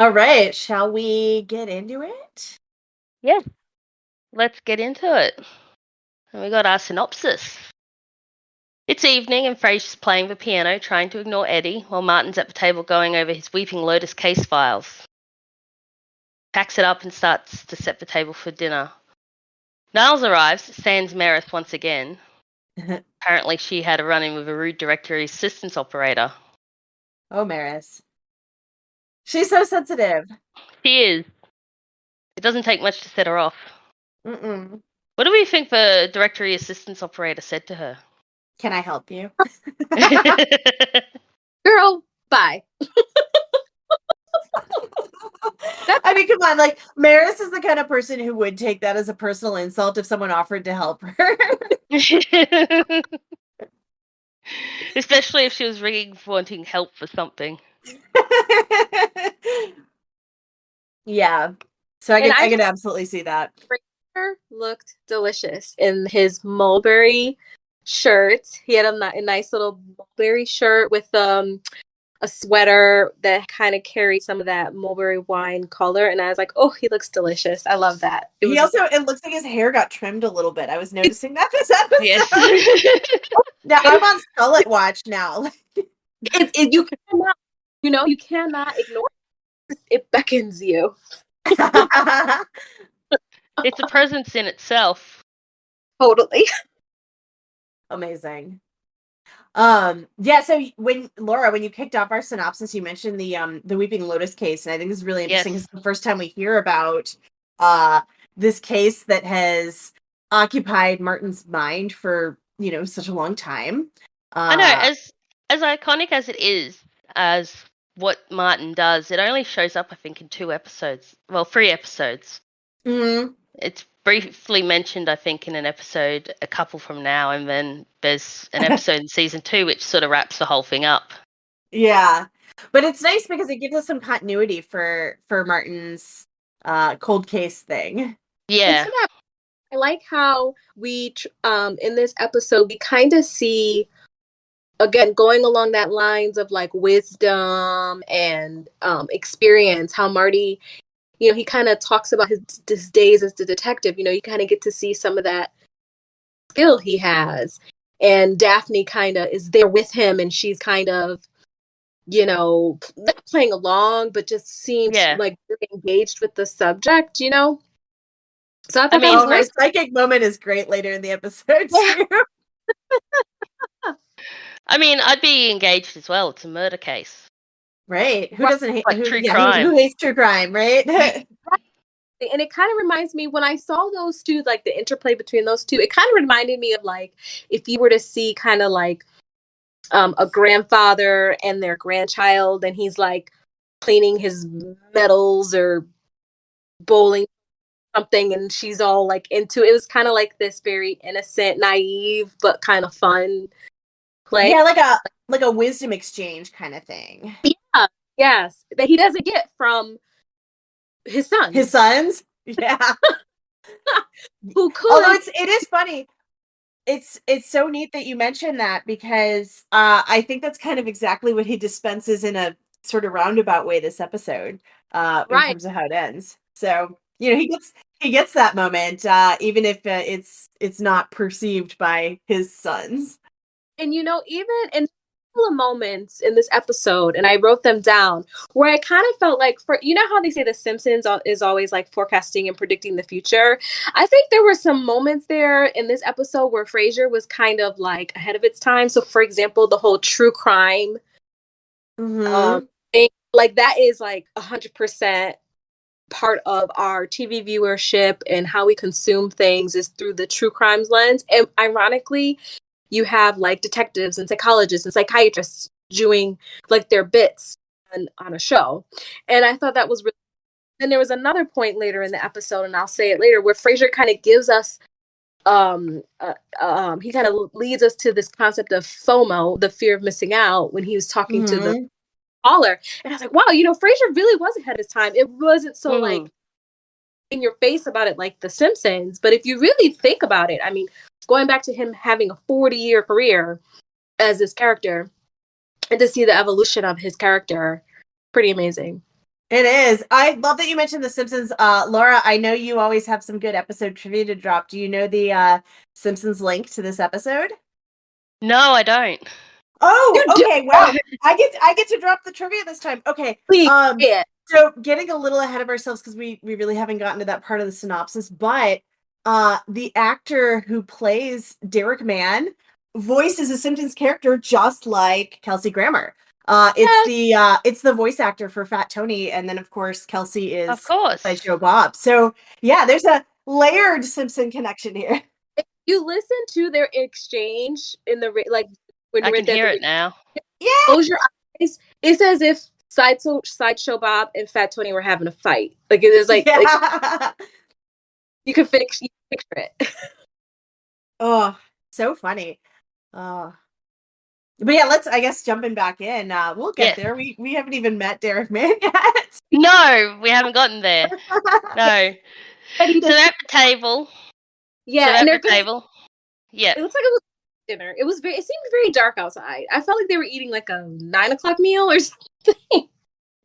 All right, shall we get into it? Yes, let's get into it. And we got our synopsis. It's evening and Frasier's playing the piano, trying to ignore Eddie, while Martin's at the table going over his Weeping Lotus case files. Packs it up and starts to set the table for dinner. Niles arrives, sans Meredith once again. Apparently she had a run-in with a rude directory assistance operator. Oh, Maris. She's so sensitive. She is. It doesn't take much to set her off. Mm-mm. What do we think the directory assistance operator said to her? Can I help you? Girl, bye. I mean, come on. Like, Maris is the kind of person who would take that as a personal insult if someone offered to help her. Especially if she was ringing wanting help for something. Yeah. So I can absolutely see that. Frasier looked delicious in his mulberry shirt. He had a nice little mulberry shirt with a sweater that kind of carried some of that mulberry wine color, and I was like, oh, he looks delicious. I love that. It looks like his hair got trimmed a little bit. I was noticing that this episode. Yes. Now I'm on Skullet watch now. You cannot, you cannot ignore it. It beckons you. It's a presence in itself. Totally. Amazing. Yeah, so when you kicked off our synopsis, you mentioned the Weeping Lotus case, and I think this is really interesting. Yes. It's the first time we hear about this case that has occupied Martin's mind for, such a long time. I know, as iconic as it is, as what Martin does, it only shows up, I think, in 2 episodes. Well, 3 episodes. Mm-hmm. It's briefly mentioned, I think, in an episode a couple from now, and then there's an episode in season 2 which sort of wraps the whole thing up. Yeah, but it's nice because it gives us some continuity for Martin's cold case thing. Yeah. I like how we in this episode we kind of see, again, going along that lines of like wisdom and experience, how Marty, he kind of talks about his days as the detective. You kind of get to see some of that skill he has, and Daphne kind of is there with him, and she's kind of, not playing along, but just seems like really engaged with the subject. So I thought that was nice. Her psychic moment is great later in the episode too. I mean, I'd be engaged as well. It's a murder case. Right. Who doesn't hate true crime? Who hates true crime, right? And it kind of reminds me, when I saw those two, like the interplay between those two, it kind of reminded me of like if you were to see kind of like a grandfather and their grandchild, and he's like cleaning his medals or bowling something, and she's all like into it. It was kind of like this very innocent, naive, but kind of fun play. Yeah, like a wisdom exchange kind of thing. Yeah, yes, that he doesn't get from his sons. His sons? Yeah. Who could? Although it is funny. It's so neat that you mentioned that, because I think that's kind of exactly what he dispenses in a sort of roundabout way this episode, in terms of how it ends. So, he gets that moment, even if it's not perceived by his sons. And even in of moments in this episode, and I wrote them down, where I kind of felt like, how they say The Simpsons is always like forecasting and predicting the future. I think there were some moments there in this episode where Frasier was kind of like ahead of its time. So, for example, the whole true crime, thing, like that is like 100% part of our TV viewership and how we consume things is through the true crimes lens. And ironically, you have like detectives and psychologists and psychiatrists doing like their bits on a show. And I thought that was really. And there was another point later in the episode, and I'll say it later, where Frasier kind of gives us, he kind of leads us to this concept of FOMO, the fear of missing out, when he was talking to the caller. And I was like, wow, Frasier really was ahead of his time. It wasn't so like in your face about it like The Simpsons. But if you really think about it, I mean, going back to him having a 40-year career as this character, and to see the evolution of his character, pretty amazing. It is. I love that you mentioned The Simpsons. Laura, I know you always have some good episode trivia to drop. Do you know the Simpsons link to this episode? No, I don't. Oh, okay. Wow. I get to drop the trivia this time. Okay. Please, yeah. So getting a little ahead of ourselves because we really haven't gotten to that part of the synopsis, but the actor who plays Derek Mann voices a Simpsons character just like Kelsey Grammer. It's the voice actor for Fat Tony, and then of course Kelsey is Of course. Sideshow Bob. So yeah, there's a layered Simpson connection here. If you listen to their exchange in the like when I can hear it now. Yeah. Close your eyes. It's as if Sideshow Bob and Fat Tony were having a fight. Like it is like you can picture it. Oh, so funny. But yeah, let's, I guess, jumping back in. We'll get there. We haven't even met Derek Mann yet. No, we haven't gotten there. No. So they're at the table. Yeah, and they're at the table. Yeah. It looks like it was dinner. It seemed very dark outside. I felt like they were eating like a 9:00 meal or something.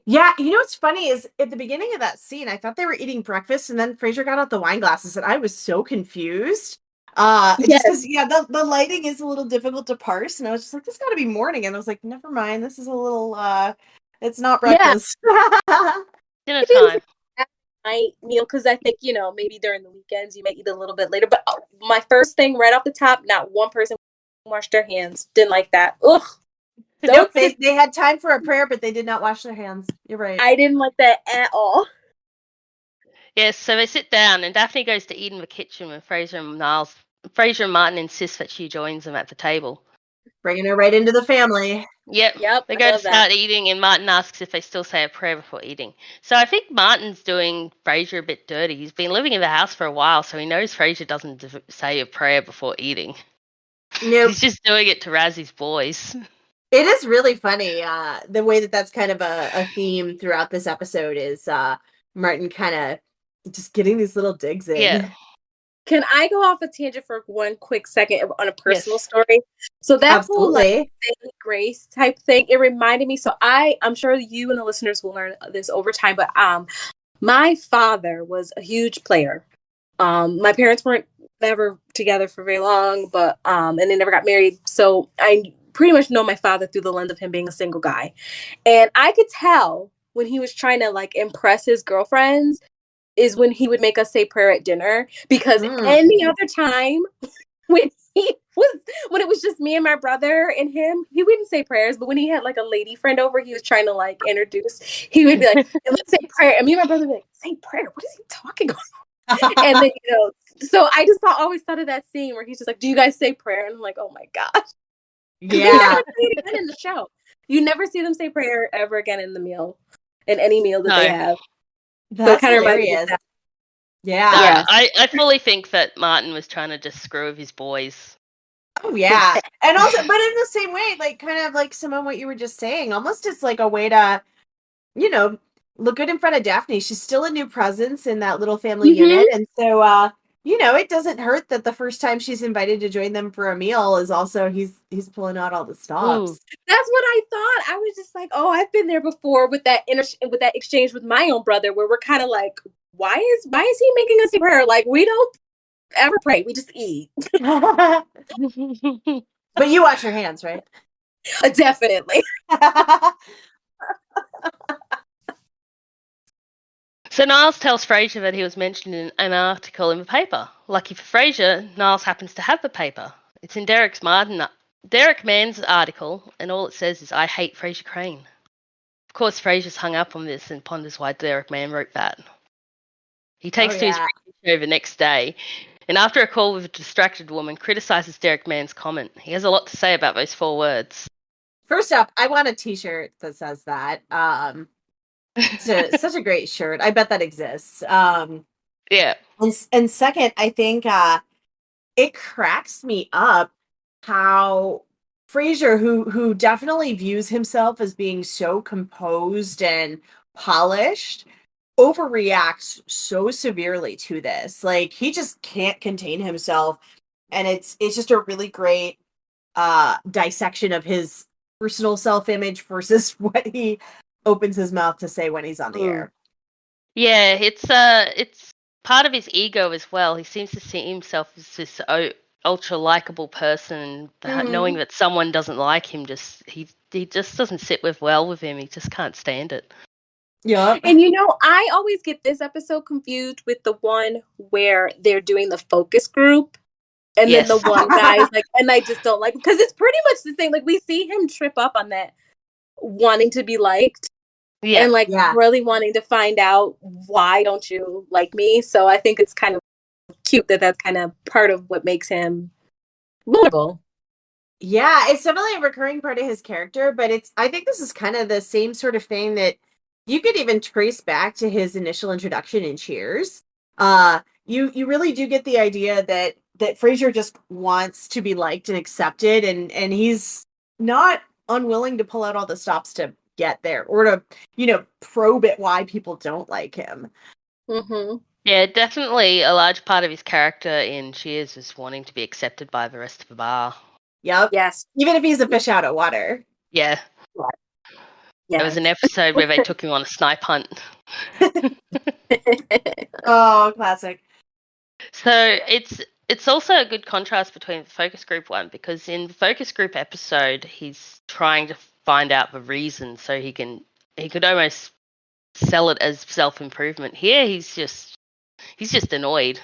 Yeah, you know what's funny is at the beginning of that scene, I thought they were eating breakfast, and then Frasier got out the wine glasses, and I was so confused. Just because, the lighting is a little difficult to parse, and I was just like, this got to be morning, and I was like, never mind, this is a little, it's not breakfast. Dinner time. Night meal, because I think, maybe during the weekends you may eat a little bit later, but my first thing right off the top, not one person washed their hands. Didn't like that. Ugh. Nope, they had time for a prayer, but they did not wash their hands. You're right. I didn't like that at all. Yes, so they sit down, and Daphne goes to eat in the kitchen with Frasier and Martin insist that she joins them at the table. Bringing her right into the family. Yep. They go to start eating, and Martin asks if they still say a prayer before eating. So I think Martin's doing Frasier a bit dirty. He's been living in the house for a while, so he knows Frasier doesn't say a prayer before eating. Nope. He's just doing it to razz his boys. It is really funny, the way that's kind of a theme throughout this episode is Martin kind of just getting these little digs in. Yeah. Can I go off a tangent for one quick second on a personal story? So that whole like grace type thing, it reminded me. So I'm sure you and the listeners will learn this over time, but my father was a huge player. My parents weren't never together for very long, but and they never got married. So I pretty much know my father through the lens of him being a single guy. And I could tell when he was trying to like impress his girlfriends is when he would make us say prayer at dinner, because any other time when it was just me and my brother and him, he wouldn't say prayers. But when he had like a lady friend over, he was trying to like introduce, he would be like, let's say prayer. And me and my brother would be like, say prayer? What is he talking about? And then, so I just always thought of that scene where he's just like, do you guys say prayer? And I'm like, oh my gosh. Yeah. They never say it again in the show. You never see them say prayer ever again in any meal that they have. That's so hilarious. Yeah. I fully think that Martin was trying to just screw with his boys. Oh yeah. And also, but in the same way, like kind of like Simone, what you were just saying, almost it's like a way to, look good in front of Daphne. She's still a new presence in that little family unit. And so it doesn't hurt that the first time she's invited to join them for a meal is also he's pulling out all the stops. Ooh. That's what I thought. I was just like, oh, I've been there before with that exchange with my own brother, where we're kind of like, why is he making us say prayer? Like, we don't ever pray, we just eat. But you wash your hands, right? Definitely. So Niles tells Frasier that he was mentioned in an article in the paper. Lucky for Frasier, Niles happens to have the paper. It's in Derek Mann's article, and all it says is, I hate Frasier Crane. Of course, Frasier's hung up on this and ponders why Derek Mann wrote that. He takes to his radio show the next day, and after a call with a distracted woman, criticizes Derek Mann's comment. He has a lot to say about those 4 words. First up, I want a t-shirt that says that. Such a great shirt. I bet that exists. Yeah. And second, I think it cracks me up how Frasier, who definitely views himself as being so composed and polished, overreacts so severely to this. Like, he just can't contain himself, and it's just a really great dissection of his personal self-image versus what he opens his mouth to say when he's on the air. Yeah, it's part of his ego as well. He seems to see himself as this ultra likable person, knowing that someone doesn't like him. He just doesn't sit well with him. He just can't stand it. Yeah. And I always get this episode confused with the one where they're doing the focus group. And then the one guy's like, and I just don't like, because it's pretty much the same. Like, we see him trip up on that wanting to be liked. Yeah. And like really wanting to find out, why don't you like me? So I think it's kind of cute that that's kind of part of what makes him vulnerable. Yeah, it's definitely a recurring part of his character, but I think this is kind of the same sort of thing that you could even trace back to his initial introduction in Cheers. You really do get the idea that Frasier just wants to be liked and accepted, and he's not unwilling to pull out all the stops to get there, or to probe at why people don't like him. Yeah, definitely a large part of his character in Cheers is wanting to be accepted by the rest of the bar. Yep. Yes. Even if he's a fish out of water. Yeah. Yes. There was an episode where they took him on a snipe hunt. Oh, classic. So it's also a good contrast between the focus group one, because in the focus group episode, he's trying to find out the reason so he could almost sell it as self-improvement. Here, he's just annoyed.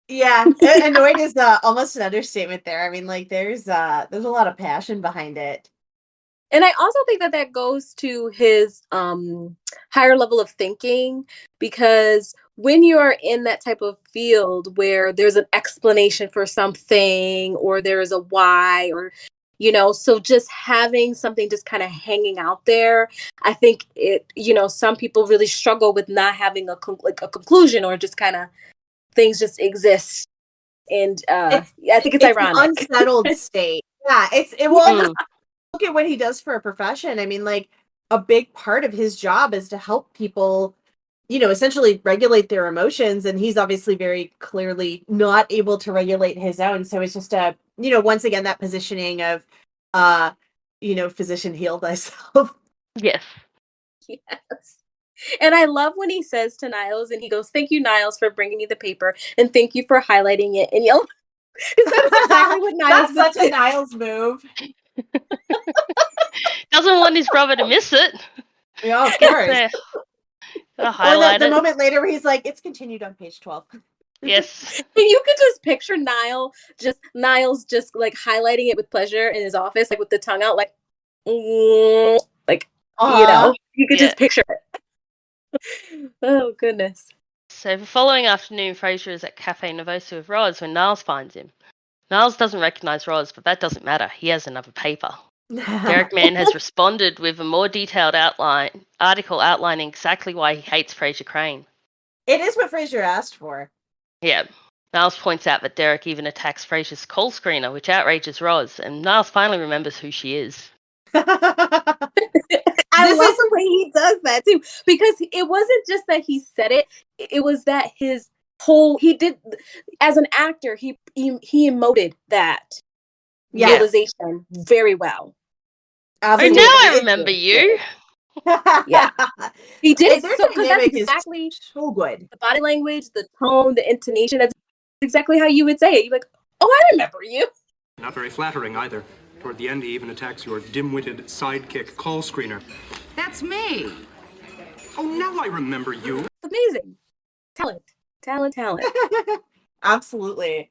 Yeah, annoyed is almost an understatement there. I mean, like, there's a lot of passion behind it. And I also think that goes to his higher level of thinking, because when you're in that type of field where there's an explanation for something, or there is a why, or so just having something just kind of hanging out there, I think it, some people really struggle with not having a conclusion, or just kind of things just exist. And I think it's ironic. An unsettled state. Yeah, look at what he does for a profession. I mean, like, a big part of his job is to help people, essentially regulate their emotions. And he's obviously very clearly not able to regulate his own. So it's just once again, that positioning of, physician, heal thyself. Yes. Yes. And I love when he says to Niles, and he goes, "Thank you, Niles, for bringing me the paper, and thank you for highlighting it in yellow." Because that's exactly what Niles. That's such a Niles move. Doesn't want his brother to miss it. Yeah, of course. Or the moment later where he's like, "It's continued on page 12." Yes. You could just picture Niles just like highlighting it with pleasure in his office, like with the tongue out, like, like, you could just picture it. Oh, goodness. So the following afternoon, Frasier is at Cafe Nervoso with Roz when Niles finds him. Niles doesn't recognise Roz, but that doesn't matter. He has another paper. Derek Mann has responded with a more detailed article outlining exactly why he hates Frasier Crane. It is what Frasier asked for. Yeah. Niles points out that Derek even attacks Frasier's call screener, which outrages Roz, and Niles finally remembers who she is. I love the way he does that too, because it wasn't just that he said it; it was that he did, as an actor, he emoted that realization very well. Absolutely. Oh, now I remember you. Yeah, he did. Because that's exactly so good. The body language, the tone, the intonation. That's exactly how you would say it. You're like, "Oh, I remember you." Not very flattering either. Toward the end, he even attacks your dim-witted sidekick call screener. That's me. Oh, now I remember you. Amazing. Talent. Absolutely.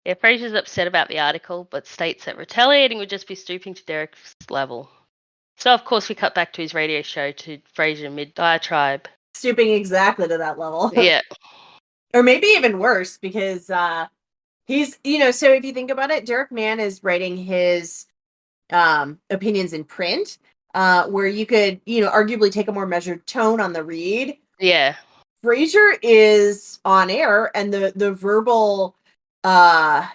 Yeah, Frasier's upset about the article, but states that retaliating would just be stooping to Derek's level. So, of course, we cut back to his radio show to Frasier mid-diatribe. Stooping exactly to that level. Yeah. Or maybe even worse, because he's, so if you think about it, Derek Mann is writing his opinions in print, where you could, arguably take a more measured tone on the read. Yeah. Frasier is on air, and the verbal, I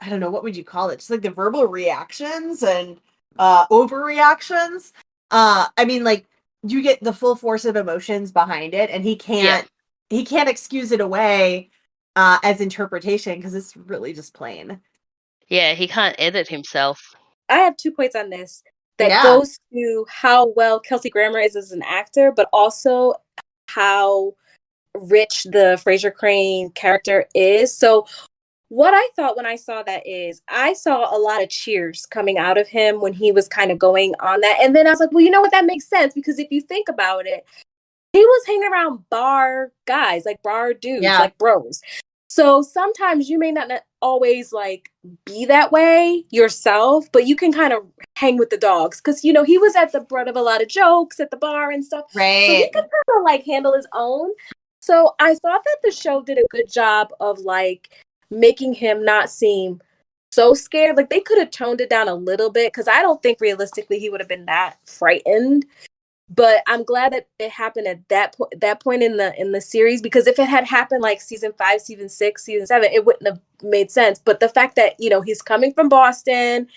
don't know, what would you call it? Just like the verbal reactions and overreactions. I mean, like, you get the full force of emotions behind it, and he can't excuse it away as interpretation, because it's really just plain. Yeah, he can't edit himself. I have 2 points on this. that goes to how well Kelsey Grammer is as an actor, but also how rich the Frasier Crane character is. So what I thought when I saw that is I saw a lot of cheers coming out of him when he was kind of going on that. And then I was like, well, you know what? That makes sense, because if you think about it, he was hanging around bar guys, like bar dudes, like bros. So sometimes you may not always like be that way yourself, but you can kind of hang with the dogs, because, you know, he was at the brunt of a lot of jokes at the bar and stuff. Right. So he could kind of like handle his own. So I thought that the show did a good job of like making him not seem so scared. Like they could have toned it down a little bit, because I don't think realistically he would have been that frightened. But I'm glad that it happened at that point in the series, because if it had happened like season 5, season 6, season 7, it wouldn't have made sense. But the fact that, you know, he's coming from Boston,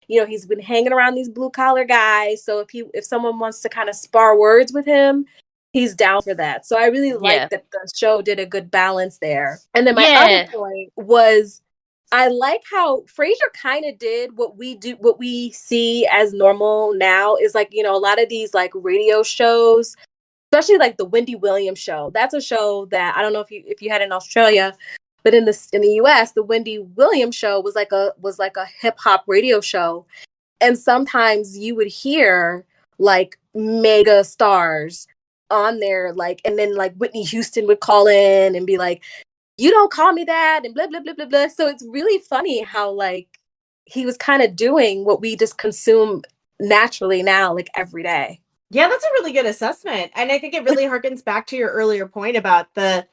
you know, he's been hanging around these blue collar guys. So if someone wants to kind of spar words with him, he's down for that. So I really like that the show did a good balance there. And then my other point was, I like how Frasier kind of did what we see as normal now, is like, you know, a lot of these like radio shows, especially like the Wendy Williams show. That's a show that I don't know if you had in Australia, but in the US, the Wendy Williams show was like a hip hop radio show. And sometimes you would hear like mega stars on there, like, and then like Whitney Houston would call in and be like, you don't call me that, and blah, blah, blah, blah, blah. So it's really funny how, like, he was kind of doing what we just consume naturally now, like, every day. Yeah, that's a really good assessment. And I think it really harkens back to your earlier point about the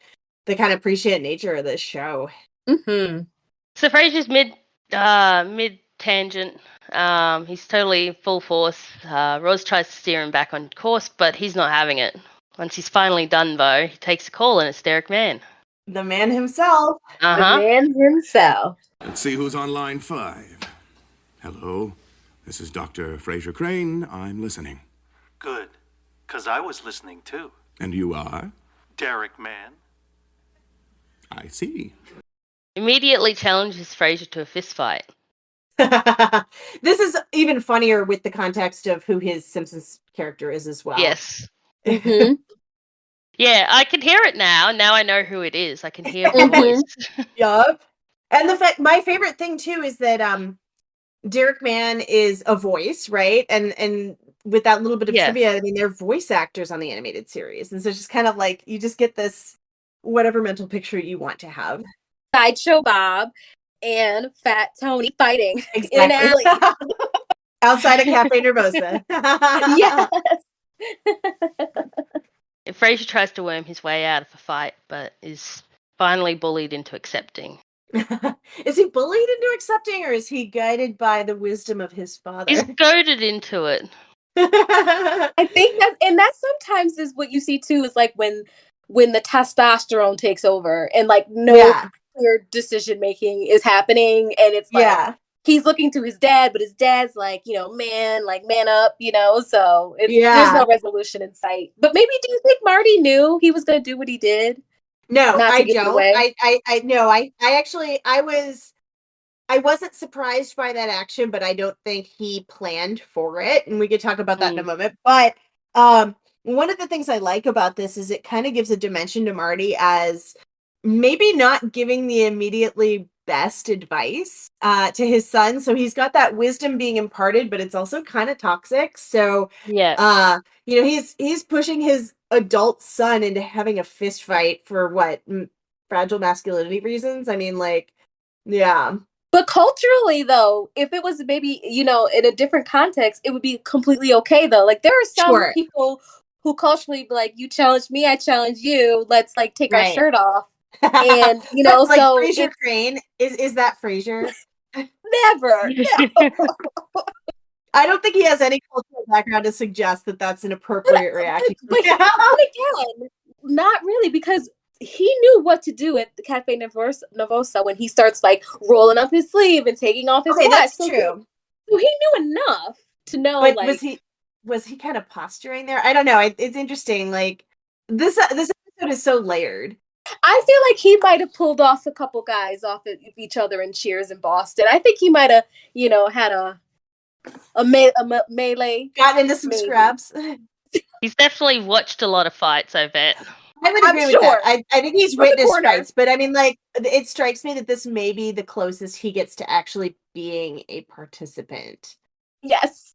kind of prescient nature of this show. Mm-hmm. So Frasier's mid tangent. He's totally full force. Roz tries to steer him back on course, but he's not having it. Once he's finally done, though, he takes a call, and it's Derek Mann. The man himself. The man himself. Let's see who's on line 5. Hello, this is Dr. Frasier Crane. I'm listening. Good, because I was listening too. And you are? Derek Mann. I see. Immediately challenges Frasier to a fist fight. This is even funnier with the context of who his Simpsons character is as well. Yes. Mm-hmm. Yeah, I can hear it now. Now I know who it is. I can hear the voice. Yup. And my favorite thing too is that Derek Mann is a voice, right? And with that little bit of trivia, I mean, they're voice actors on the animated series, and so it's just kind of like you just get this whatever mental picture you want to have. Sideshow Bob and Fat Tony fighting in an alley outside of Cafe Nervosa. Yes. Frasier tries to worm his way out of a fight, but is finally bullied into accepting. Is he bullied into accepting, or is he guided by the wisdom of his father? He's goaded into it. I think that sometimes is what you see too, is like when the testosterone takes over and like no clear decision making is happening, and it's like he's looking to his dad, but his dad's like, you know, man up, you know, so there's no resolution in sight. But maybe, do you think Marty knew he was going to do what he did? No, I don't. I wasn't surprised by that action, but I don't think he planned for it. And we could talk about that in a moment. But one of the things I like about this is it kind of gives a dimension to Marty as maybe not giving the immediately best advice to his son. So he's got that wisdom being imparted, but it's also kind of toxic. So you know, he's pushing his adult son into having a fist fight for what, fragile masculinity reasons. I mean, like, but culturally though, if it was maybe, you know, in a different context, it would be completely okay though. Like there are some people who culturally be like, you challenge me, I challenge you, let's like take our shirt off. And you know, like so Frasier Crane is that Frasier? Never. No. I don't think he has any cultural background to suggest that that's an appropriate reaction. But again, not really, because he knew what to do at the Cafe Nervosa when he starts like rolling up his sleeve and taking off his watch. That's true. So he knew enough to know. But like, was he kind of posturing there? I don't know. It's interesting. Like this episode is so layered. I feel like he might have pulled off a couple guys off of each other in Cheers in Boston. I think he might have, you know, had a A melee. Got into some Maybe. scraps. He's definitely watched a lot of fights, I bet. I would I'm agree with that. sure. I think he's From the witnessed corner. fights, but I mean, like, it strikes me that this may be the closest he gets to actually being a participant. Yes.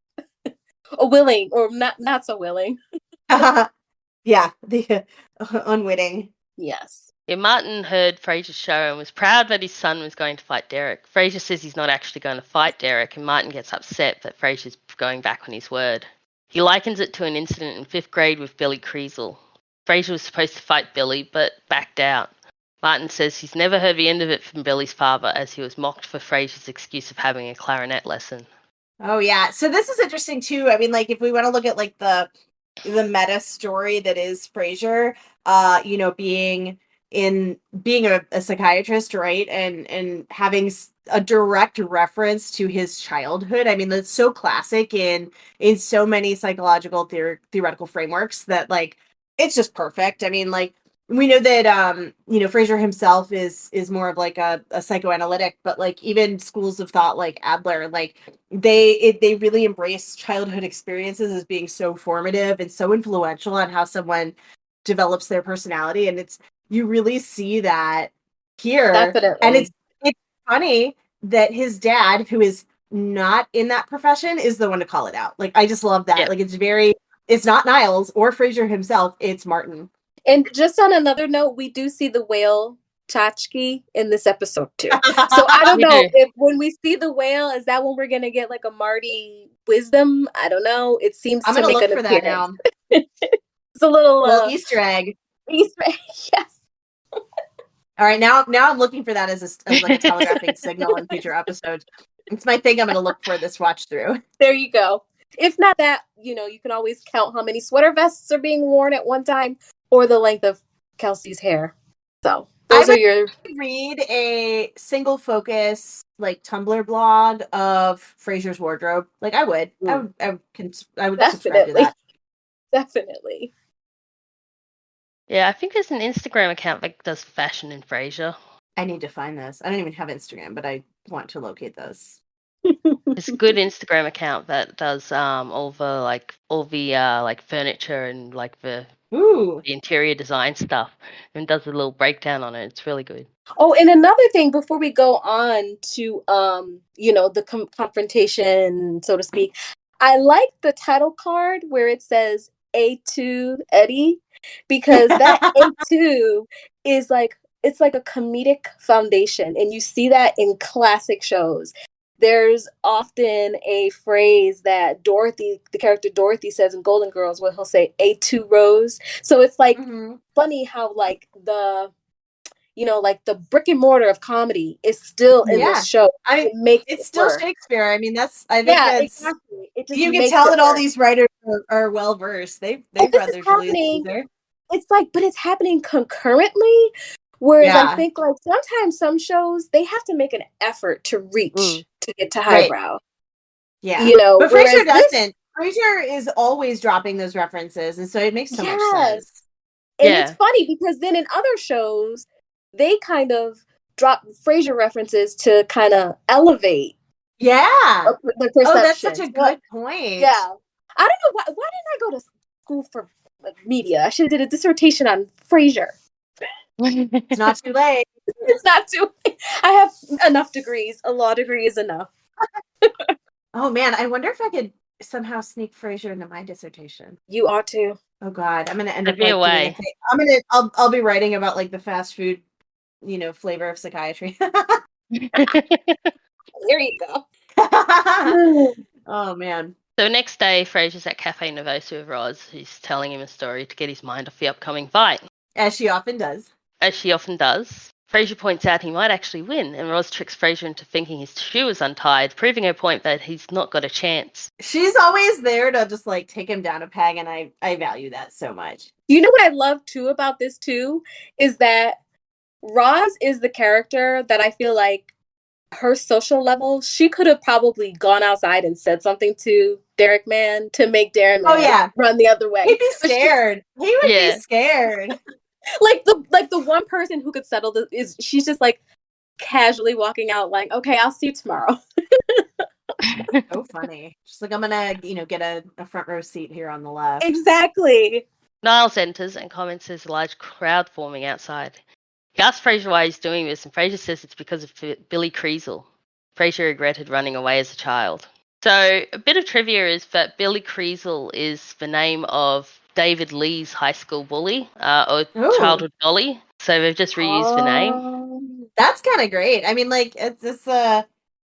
A willing, or not so willing. Yeah, the unwitting. Yes. Yeah, Martin heard Frasier's show and was proud that his son was going to fight Derek. Frasier says he's not actually going to fight Derek, and Martin gets upset that Frasier's going back on his word. He likens it to an incident in 5th grade with Billy Kriesel. Frasier was supposed to fight Billy, but backed out. Martin says he's never heard the end of it from Billy's father, as he was mocked for Frasier's excuse of having a clarinet lesson. Oh yeah, so this is interesting too. I mean, like, if we want to look at like the meta story that is Frasier, you know, being a psychiatrist, right, and having a direct reference to his childhood. I mean, that's so classic in so many psychological theoretical frameworks that, like, it's just perfect. I mean, like, we know that you know, Frasier himself is more of like a psychoanalytic, but like even schools of thought like Adler, like they really embrace childhood experiences as being so formative and so influential on how someone develops their personality. And it's, you really see that here. Definitely. And it's funny that his dad, who is not in that profession, is the one to call it out. Like, I just love that. Yeah. Like, it's not Niles or Frasier himself, it's Martin. And just on another note, we do see the whale tchotchke in this episode too. So I don't know if when we see the whale, is that when we're gonna get like a Marty wisdom? I don't know. It seems I'm to gonna make look an for that appearance. now. It's a little Easter egg. Easter egg. Yes. All right, now I'm looking for that as like a telegraphing signal in future episodes. It's my thing I'm gonna look for this watch through. There you go. If not that, you know, you can always count how many sweater vests are being worn at one time, or the length of Kelsey's hair. So those are your. Read a single focus like Tumblr blog of Frasier's wardrobe. Like, I would subscribe to that. Definitely. Yeah, I think there's an Instagram account that does fashion in Frasier. I need to find this. I don't even have Instagram, but I want to locate this. It's a good Instagram account that does all the furniture and like the interior design stuff, and does a little breakdown on it. It's really good. Oh, and another thing before we go on to you know, the confrontation, so to speak, I like the title card where it says A2 Eddie, because that A2 is like, it's like a comedic foundation, and you see that in classic shows. There's often a phrase that Dorothy, the character Dorothy, says in Golden Girls, where he'll say A2 Rose. So it's like funny how like the, you know, like the brick and mortar of comedy is still in this show. I mean, it's still work. Shakespeare. I mean, I think that's exactly. It just you can makes tell that all work. these writers are well versed. They've read their Julius Caesar. It's like, but it's happening concurrently. Whereas I think like sometimes some shows they have to make an effort to reach to get to highbrow. Right. Yeah, you know, but Frasier doesn't. Frasier is always dropping those references, and so it makes so much sense. And it's funny because then in other shows they kind of drop Frasier references to kind of elevate. Yeah, the perception. Oh, that's such a good point. Yeah, I don't know why didn't I go to school for media? I should have did a dissertation on Frasier. It's not too late. It's not too late. I have enough degrees. A law degree is enough. Oh man, I wonder if I could somehow sneak Frasier into my dissertation. You ought to. Oh god, I'm gonna end up like, I'll be writing about like the fast food, you know, flavor of psychiatry. There you go. Oh man. So next day, Frasier's at Cafe Nervosa with Roz, who's telling him a story to get his mind off the upcoming fight. As she often does. Frasier points out he might actually win, and Roz tricks Frasier into thinking his shoe is untied, proving her point that he's not got a chance. She's always there to just like take him down a peg, and I value that so much. You know what I love too about this too is that Roz is the character that I feel like her social level, she could have probably gone outside and said something to Derek Man to make Derek Man run the other way. He'd be scared. He would be scared. Like the one person who could settle this is she's just like casually walking out like, okay, I'll see you tomorrow. So funny. She's like, I'm gonna, get a front row seat here on the left. Exactly. Niles enters and comments there's a large crowd forming outside. He asks Frasier why he's doing this, and Frasier says it's because of Billy Kriesel. Frasier regretted running away as a child. So, a bit of trivia is that Billy Kriesel is the name of David Lee's high school bully, or Ooh. childhood bully. So they've just reused the name. That's kind of great. I mean, like, it's a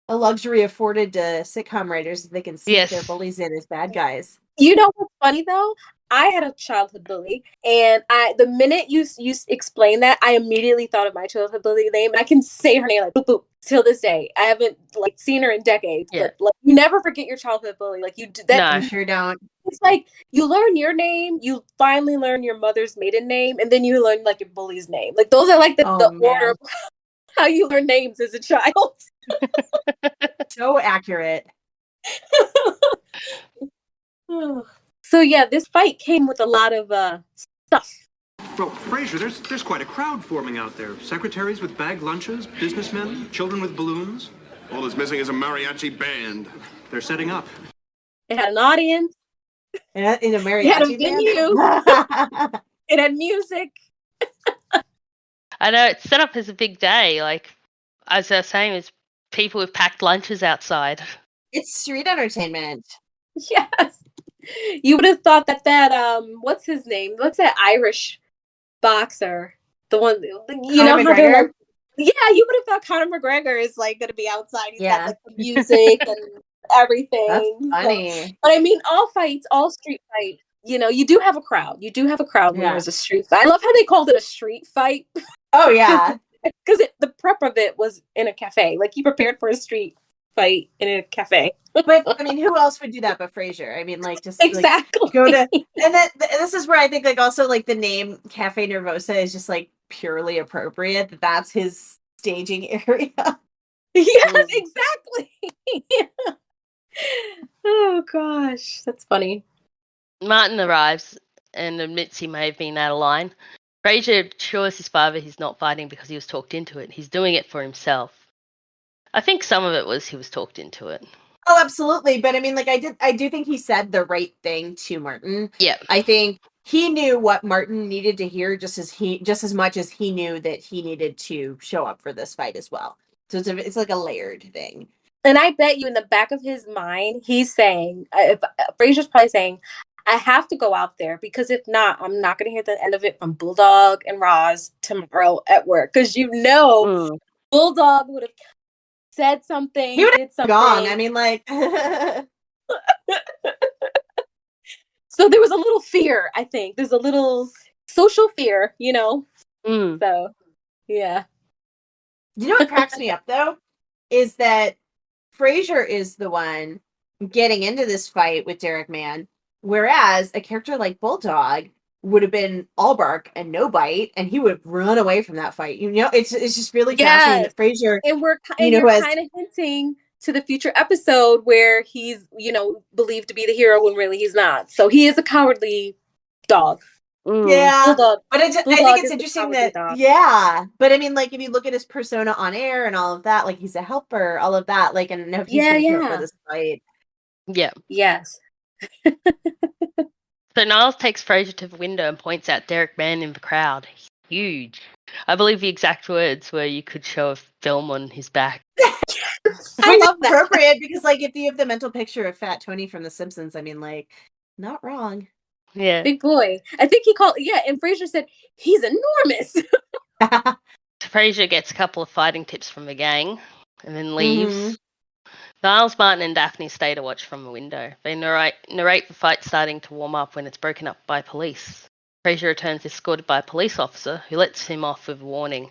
luxury afforded to sitcom writers that they can sneak their bullies in as bad guys. You know what's funny though? I had a childhood bully, and the minute you explained that, I immediately thought of my childhood bully name, and I can say her name like boop boop till this day. I haven't like seen her in decades, but like you never forget your childhood bully. Like you do that. No, you sure don't. It's like you learn your name, you finally learn your mother's maiden name, and then you learn like your bully's name. Like those are like the order of how you learn names as a child. So accurate. So yeah, this fight came with a lot of stuff. Well, Frasier, there's quite a crowd forming out there. Secretaries with bagged lunches, businessmen, children with balloons. All that's missing is a mariachi band. They're setting up. It had an audience. In a mariachi it had a venue. It had music. I know, it's set up as a big day. Like, as I was saying, there's people with packed lunches outside. It's street entertainment. Yes. You would have thought that what's his name? What's that Irish boxer? The one you know how they're like, yeah, you would have thought Conor McGregor is like gonna be outside. He's got like the music and everything. That's funny. So, but I mean all street fights, you do have a crowd. You do have a crowd when there's a street fight. I love how they called it a street fight. Oh yeah. Because the prep of it was in a cafe. Like you prepared for a street fight in a cafe. But I mean, who else would do that but Frasier? I mean, like just exactly like, go to, and then this is where I think like also like the name Cafe Nervosa is just like purely appropriate. That's his staging area. Yes, exactly. Oh gosh, that's funny. Martin arrives and admits he may have been out of line. Frasier assures his father he's not fighting because he was talked into it. He's doing it for himself. I think some of it was he was talked into it. Oh, absolutely. But I mean, like I do think he said the right thing to Martin. Yeah. I think he knew what Martin needed to hear just as much as he knew that he needed to show up for this fight as well. So it's like a layered thing. And I bet you in the back of his mind, he's saying, Frasier's probably saying, I have to go out there because if not, I'm not going to hear the end of it from Bulldog and Roz tomorrow at work. Because Bulldog would have said something, he would did have something. Gone. I mean, like. So there was a little fear, I think. There's a little social fear, So, yeah. You know what cracks me up, though? Is that Frasier is the one getting into this fight with Derek Mann, whereas a character like Bulldog would have been all bark and no bite, and he would run away from that fight. It's just really fascinating that Frasier, and you're kind of hinting to the future episode where he's, believed to be the hero when really he's not. So he is a cowardly dog. Yeah, Bulldog. But I think it's interesting that but I mean, like if you look at his persona on air and all of that, like he's a helper, all of that, like, and now he's here for this fight. Yeah. Yes. So Niles takes Frasier to the window and points out Derek Mann in the crowd. Huge. I believe the exact words were you could show a film on his back. I love that. Appropriate because, like, if you have the mental picture of Fat Tony from The Simpsons, I mean, like, not wrong. Yeah. Big boy. I think he called, and Frasier said, he's enormous. Frasier gets a couple of fighting tips from the gang and then leaves. Mm-hmm. Niles, Martin, and Daphne stay to watch from the window. They narrate the fight starting to warm up when it's broken up by police. Frasier returns escorted by a police officer who lets him off with a warning.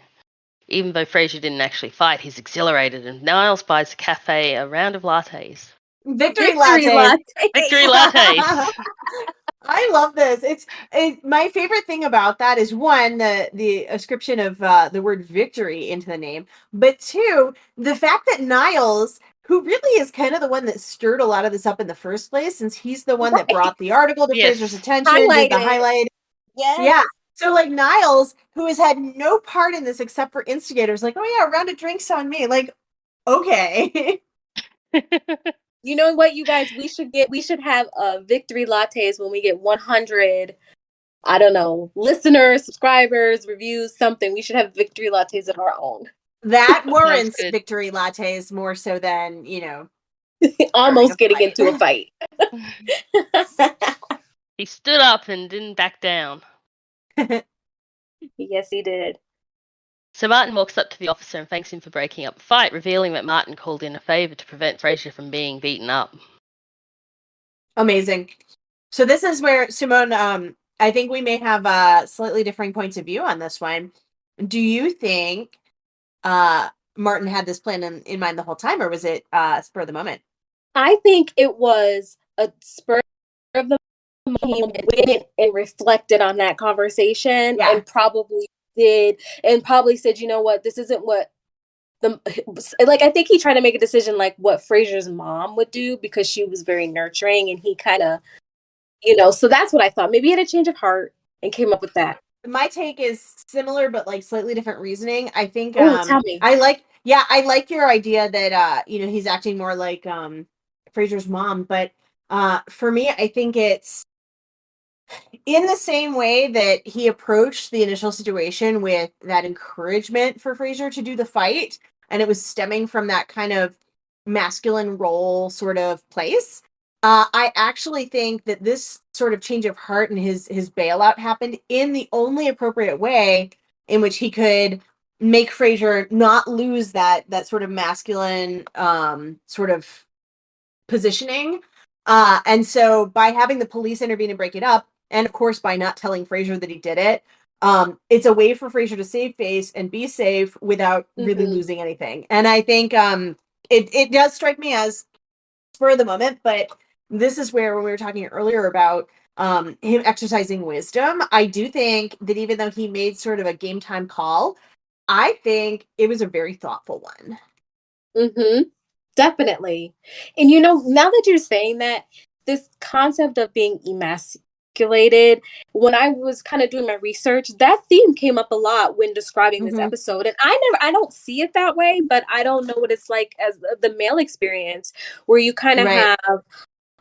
Even though Frasier didn't actually fight, he's exhilarated, and Niles buys the cafe a round of lattes. Victory lattes. Victory lattes. I love this. My favorite thing about that is one, the ascription of the word victory into the name, but two, the fact that Niles, who really is kind of the one that stirred a lot of this up in the first place, since he's the one that brought the article to Frasier's attention, did the highlight. Yes. Yeah. So like Niles, who has had no part in this except for instigators, like, oh yeah, a round of drinks on me. Like, okay. You know what, you guys? We should have victory lattes when we get 100. I don't know, listeners, subscribers, reviews, something. We should have victory lattes of our own. That warrants victory lattes more so than, almost getting into a fight. He stood up and didn't back down. Yes, he did. So Martin walks up to the officer and thanks him for breaking up the fight, revealing that Martin called in a favor to prevent Frasier from being beaten up. Amazing. So this is where, Simone, I think we may have slightly differing points of view on this one. Do you think Martin had this plan in mind the whole time, or was it spur of the moment? I think it was a spur of the moment and reflected on that conversation and probably said, you know what, this isn't what I think he tried to make a decision like what Frasier's mom would do because she was very nurturing and he kind of, so that's what I thought. Maybe he had a change of heart and came up with that. My take is similar, but like slightly different reasoning. I think tell me. I like your idea that he's acting more like Frasier's mom, but for me, I think it's in the same way that he approached the initial situation with that encouragement for Frasier to do the fight, and it was stemming from that kind of masculine role sort of place. I actually think that this sort of change of heart and his bailout happened in the only appropriate way in which he could make Frasier not lose that sort of masculine sort of positioning. And so by having the police intervene and break it up, and of course by not telling Frasier that he did it, it's a way for Frasier to save face and be safe without really losing anything. And I think it does strike me as spur of the moment, but this is where, when we were talking earlier about him exercising wisdom, I do think that even though he made sort of a game time call, I think it was a very thoughtful one. Definitely. And now that you're saying that, this concept of being emasculated, when I was kind of doing my research, that theme came up a lot when describing this episode. And I don't see it that way, but I don't know what it's like as the male experience, where you kind of have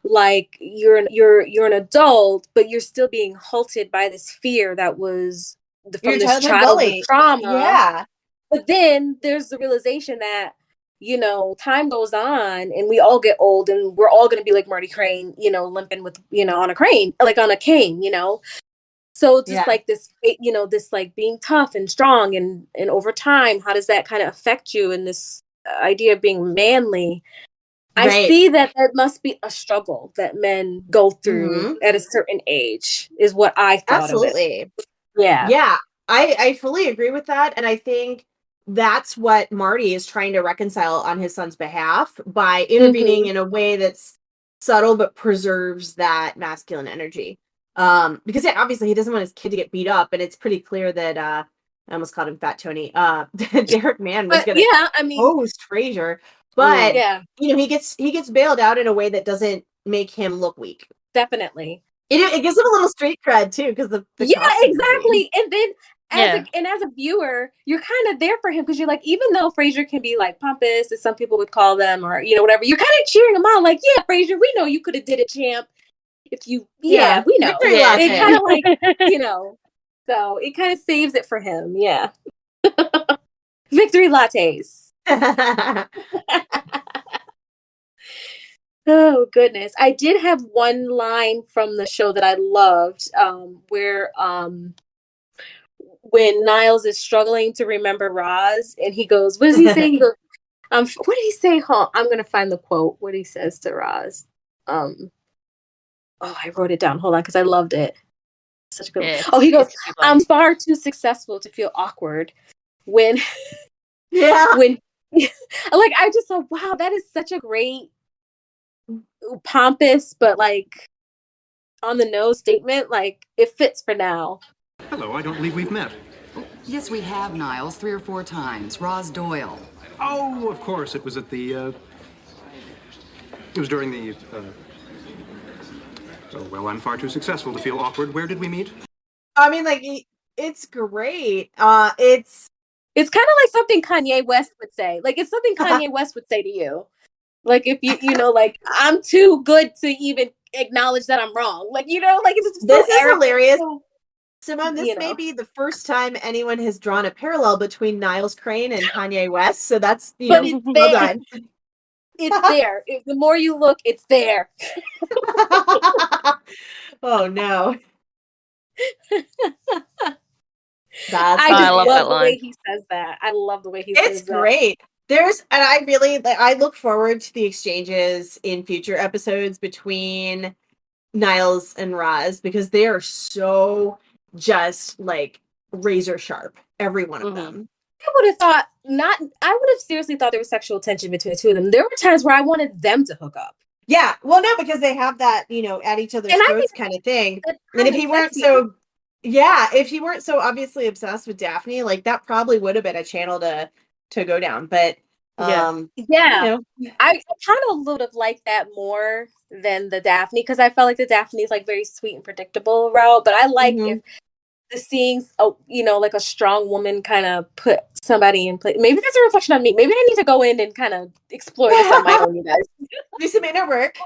like you're an adult, but you're still being halted by this fear that was from this childhood trauma. Yeah. But then there's the realization that, time goes on and we all get old and we're all going to be like Marty Crane, limping with, on a crane, like on a cane, So just like this, this like being tough and strong and over time, how does that kind of affect you in this idea of being manly? I see that must be a struggle that men go through at a certain age, is what I thought. Absolutely. Of it. Yeah. Yeah. I fully agree with that. And I think that's what Marty is trying to reconcile on his son's behalf by intervening in a way that's subtle but preserves that masculine energy. Because obviously he doesn't want his kid to get beat up, and it's pretty clear that I almost called him Fat Tony. Derek Mann was gonna host Frasier. But he gets bailed out in a way that doesn't make him look weak. Definitely. It gives him a little street cred too, because the exactly. And then as a viewer, you're kind of there for him because you're like, even though Frasier can be like pompous, as some people would call them, or whatever, you're kind of cheering him on, like, yeah, Frasier, we know you could have did it, champ. If you, we know. It kind of like, so it kind of saves it for him. Yeah. Victory lattes. Oh goodness. I did have one line from the show that I loved, where when Niles is struggling to remember Roz and he goes, what does he say? He goes, what did he say? I'm gonna find the quote, what he says to Roz. I wrote it down. Hold on, because I loved it. Such a good one. Oh, he goes, I'm far too successful to feel awkward when when like I just thought, wow, that is such a great pompous but like on the nose statement. Like, it fits for now. Hello, I don't believe we've met. Yes, we have, Niles, 3 or 4 times. Roz Doyle. Oh, of course, it was at the it was during the well, I'm far too successful to feel awkward. Where did we meet? I mean, like, it's great. It's kind of like something Kanye West would say. Like, it's something Kanye West would say to you. Like if you know, like I'm too good to even acknowledge that I'm wrong. Like, you know, like it's just This so is arrogant. hilarious. Simone, You this may know. be the first time anyone has drawn a parallel between Niles Crane and Kanye West. So that's, But it's well there. done. It's there. The more you look, it's there. Oh no. That's I I just love hilarious. love that the line. way he says that. I love the way he It's says that. great. And I really, I look forward to the exchanges in future episodes between Niles and Roz because they are so just like razor sharp, every one of Mm-hmm. them. I would have thought not. I would have seriously thought there was sexual tension between the two of them. There were times where I wanted them to hook up, Yeah, well, no, because they have that, at each other's and I think throats kind of thing. that's And kind if of he weren't sexy. so, yeah, if he weren't so obviously obsessed with Daphne, like that probably would have been a channel to go down. But, Yeah. Yeah, I kind of would have liked that more than the Daphne because I felt like the Daphne is like very sweet and predictable route. But I like mhm. if the scenes, like a strong woman kind of put somebody in place. Maybe that's a reflection on me. Maybe I need to go in and kind of explore this on my own, you guys. Do some inner work.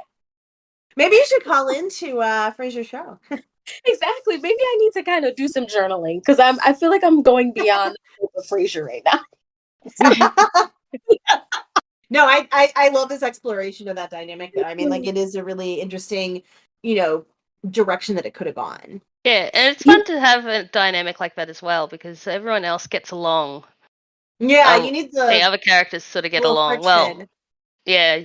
Maybe you should call into Frasier's show. Exactly. Maybe I need to kind of do some journaling because I feel like I'm going beyond the scope of Frasier right now. No, I love this exploration of that dynamic though. I mean, like it is a really interesting, direction that it could have gone. Yeah, and it's fun to have a dynamic like that as well because everyone else gets along. Yeah, you need The the other characters sort of get little along. Well, friction. yeah.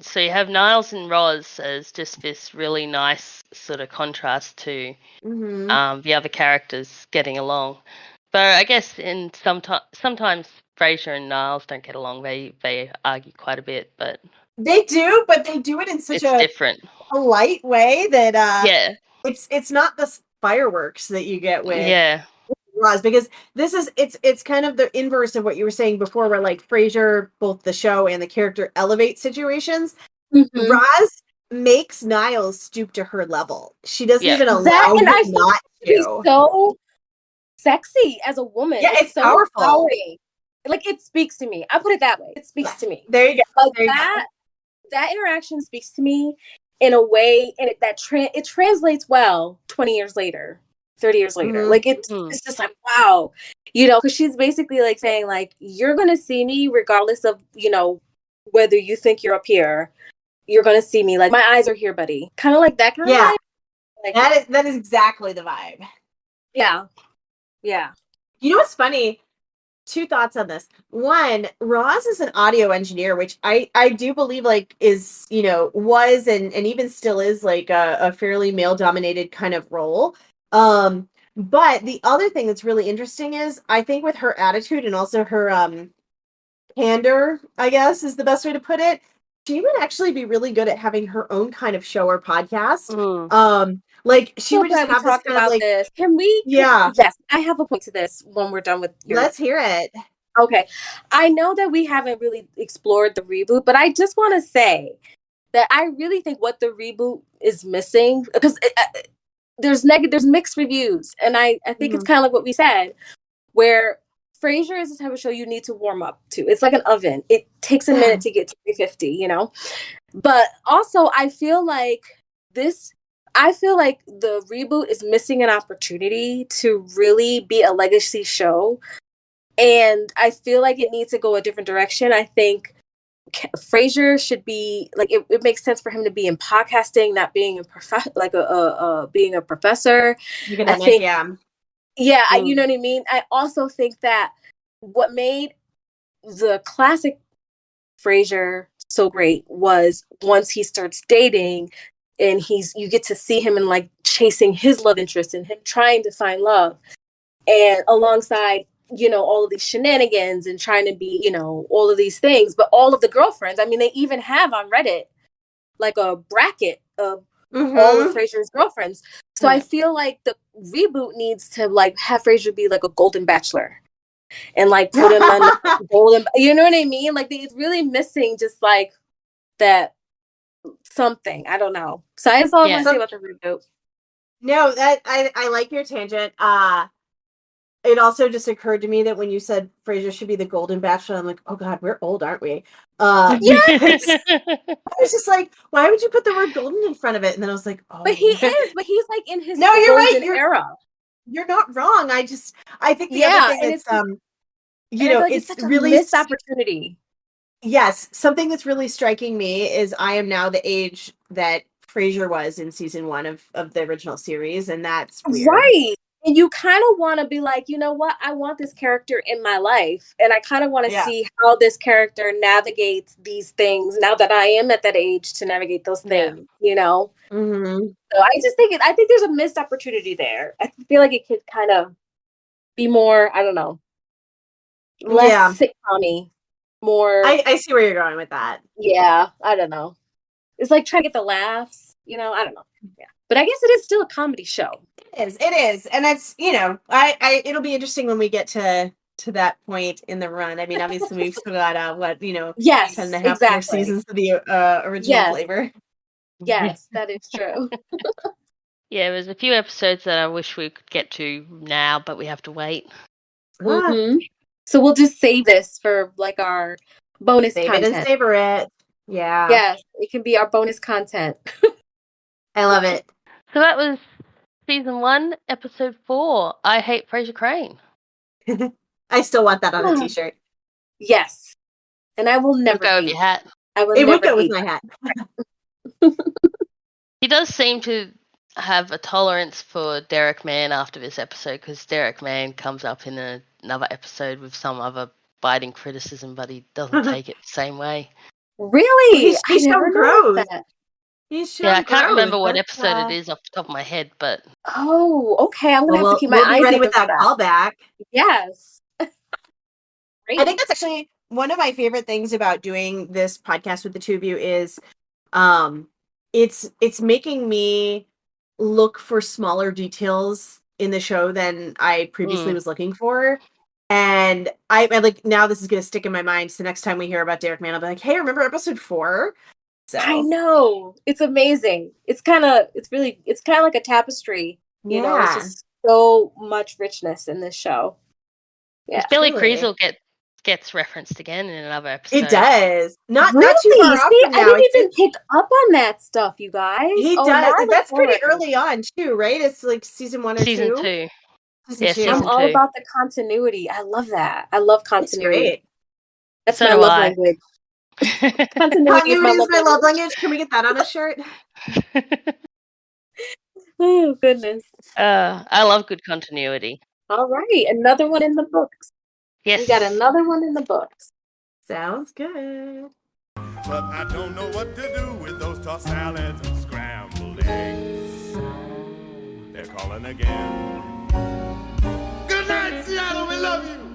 So you have Niles and Roz as just this really nice sort of contrast to Hmm. the other characters getting along. But I guess sometimes Frasier and Niles don't get along. They argue quite a bit, but They do, but they do it in such it's a different. polite way that Yeah, it's not the fireworks that you get with yeah. Roz because it's kind of the inverse of what you were saying before where like Frasier both the show and the character elevate situations. Mm-hmm. Roz makes Niles stoop to her level. She doesn't Yeah. even That allow and him I feel not he's to. so sexy as a woman. Yeah, It's it's so powerful. empowering. Like it speaks to me. I put it that way. It speaks to me. There you go. Like There you go. that interaction speaks to me in a way, and it translates well 20 years later, 30 years later. Mhm. Like it's just like wow, because she's basically like saying like you're gonna see me regardless of whether you think you're up here. You're gonna see me like my eyes are here, buddy. Kind of like that kind of Yeah, vibe. Like that is exactly the vibe. yeah, yeah. You know what's funny? Two thoughts on this. One, Roz is an audio engineer, which I do believe like is, was and even still is like a fairly male dominated kind of role. But the other thing that's really interesting is I think with her attitude and also her candor, I guess is the best way to put it, she would actually be really good at having her own kind of show or podcast. Like she So would just glad we have this talked kind of about like, this. Can we? yeah, Yes, I have a point to this when we're done with your. let's hear it. Okay, I know that we haven't really explored the reboot, but I just want to say that I really think what the reboot is missing because there's mixed reviews, and I think it's Mhm. kind of like what we said, where Frasier is the type of show you need to warm up to. It's like an oven; it takes a minute to get to 350, But also, I feel like the reboot is missing an opportunity to really be a legacy show. And I feel like it needs to go a different direction. I think Frasier should be like it makes sense for him to be in podcasting, not being being a professor. I Academic, think, yeah. yeah, you know what I mean. I also think that what made the classic Frasier so great was once he starts dating, and you get to see him and like chasing his love interest and him trying to find love, and alongside all of these shenanigans and trying to be all of these things, but all of the girlfriends, I mean, they even have on Reddit like a bracket of all of Frasier's girlfriends. So I feel like the reboot needs to like have Frasier be like a golden bachelor and like put him on golden, you know what I mean? Like it's really missing just like that something, I don't know. So that's all I want to say about the reboot. No, that I like your tangent. it also just occurred to me that when you said Frasier should be the Golden Bachelor, I'm like, oh God, we're old, aren't we? Because I was just like, why would you put the word golden in front of it? And then I was like, oh. But he is. But he's like in his No, you're right. golden era. You're not wrong. I think the other Yeah, thing and that's, it's just, you and I know, feel like it's such a really missed opportunity. Yes, something that's really striking me is I am now the age that Frasier was in season 1 of the original series, and that's weird. Right. And you kind of want to be like, you know what? I want this character in my life. And I kind of want to Yeah. see how this character navigates these things now that I am at that age to navigate those things, you know? Mhm. So I think there's a missed opportunity there. I feel like it could kind of be more, I don't know, less Yeah. sitcom-y, more. I see where you're going with that. Yeah, I don't know. It's like trying to get the laughs, you know? I don't know. Yeah. But I guess it is still a comedy show. It is. And that's, you know, I it'll be interesting when we get to that point in the run. I mean, obviously we've still got what, you know, Yes, 10 and a half more exactly. seasons of the original Yes. flavor. Yes, that is true. Yeah, there's a few episodes that I wish we could get to now, but we have to wait. Mm-hmm. So we'll just save this for like our bonus Save content. it and savor it. Yeah. Yes, it can be our bonus content. I love it. So that was season 1, episode 4. I Hate Frasier Crane. I still want that on a t-shirt. Yes. And I will never go with hate. your hat. I will It never would go with hate. my hat. He does seem to have a tolerance for Derek Mann after this episode, because Derek Mann comes up in another episode with some other biting criticism, but he doesn't take it the same way. Really? He's I never shown growth. noticed that. He's shown Yeah, I can't growth. remember what That's, episode it is off the top of my head, but Oh, okay. I'm gonna have to keep my we'll eyes be ready open with that for callback. Yes. I think that's actually one of my favorite things about doing this podcast with the two of you is it's making me look for smaller details in the show than I previously was looking for. And I like, now this is going to stick in my mind. So next time we hear about Derek Mann, I'll be like, hey, remember episode 4? So I know. It's amazing. It's kind of like a tapestry. You know, it's just so much richness in this show. Yeah. Billy Kriesel gets referenced again in another episode. It does. Not really? too far off from now. I didn't even pick up on that stuff, you guys. He does. That's pretty early on too, right? It's like season 1 or 2. Season 2. I'm all about the continuity. I love that. I love continuity. Great. That's my love language. Continuity is my love language. Can we get that on a shirt? Oh, goodness. I love good continuity. All right. Another one in the books. Yes. We got another one in the books. Sounds good. But I don't know what to do with those tossed salads and scrambled eggs. They're calling again. Good night, Seattle. We love you.